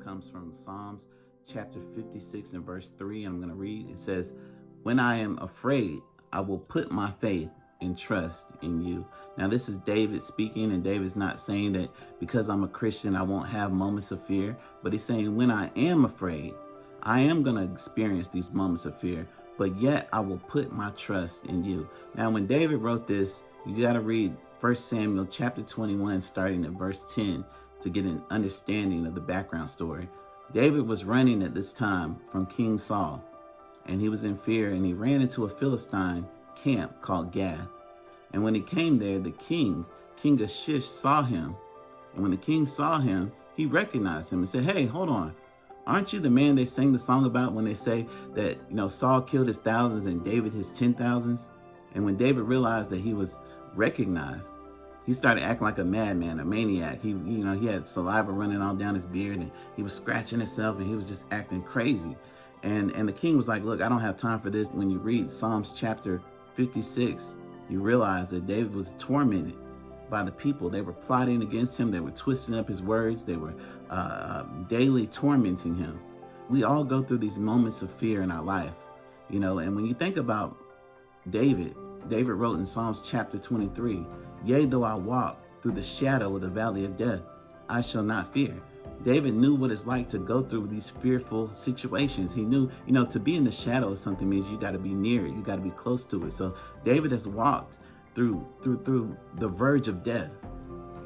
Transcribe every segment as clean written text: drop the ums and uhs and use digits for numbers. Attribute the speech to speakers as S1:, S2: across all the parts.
S1: comes from Psalms chapter 56 and verse 3. I'm going to read. It says, "When I am afraid, I will put my faith and trust in you." Now, this is David speaking, and David's not saying that because I'm a Christian, I won't have moments of fear, but he's saying when I am afraid, I am going to experience these moments of fear, but yet I will put my trust in you. Now, when David wrote this, you got to read 1 Samuel chapter 21, starting at verse 10, to get an understanding of the background story. David was running at this time from King Saul, and he was in fear, and he ran into a Philistine camp called Gath. And when he came there, the king Achish, saw him. And when the king saw him, he recognized him and said, "Hey, hold on. Aren't you the man they sang the song about when they say that, Saul killed his thousands and David his 10,000s? And when David realized that he was recognized, he started acting like a madman, a maniac. He had saliva running all down his beard, and he was scratching himself, and he was just acting crazy. And the king was like, "Look, I don't have time for this." When you read Psalms chapter 56, you realize that David was tormented by the people. They were plotting against him. They were twisting up his words. They were daily tormenting him. We all go through these moments of fear in our life, and when you think about David wrote in Psalms chapter 23, "Yea, though I walk through the shadow of the valley of death, I shall not fear." David knew what it's like to go through these fearful situations. He knew, to be in the shadow of something means you got to be near it. You got to be close to it. So David has walked through the verge of death.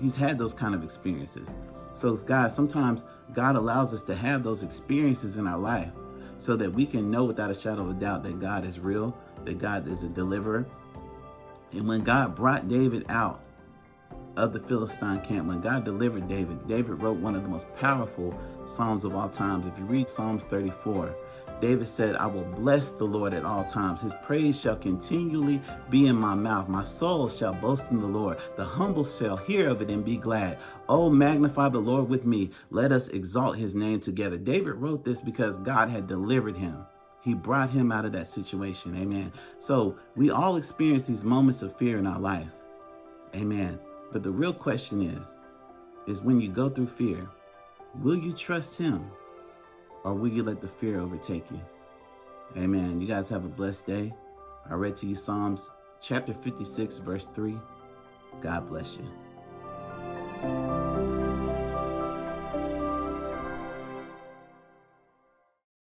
S1: He's had those kind of experiences. So guys, sometimes God allows us to have those experiences in our life so that we can know without a shadow of a doubt that God is real, that God is a deliverer. And when God brought David out of the Philistine camp, when God delivered David wrote one of the most powerful Psalms of all times. If you read Psalms 34, David said, "I will bless the Lord at all times. His praise shall continually be in my mouth. My soul shall boast in the Lord. The humble shall hear of it and be glad. Oh, magnify the Lord with me. Let us exalt his name together." David wrote this because God had delivered him. He brought him out of that situation. Amen. So we all experience these moments of fear in our life. Amen. But the real question is when you go through fear, will you trust him or will you let the fear overtake you? Amen. You guys have a blessed day. I read to you Psalms chapter 56, verse 3. God bless you.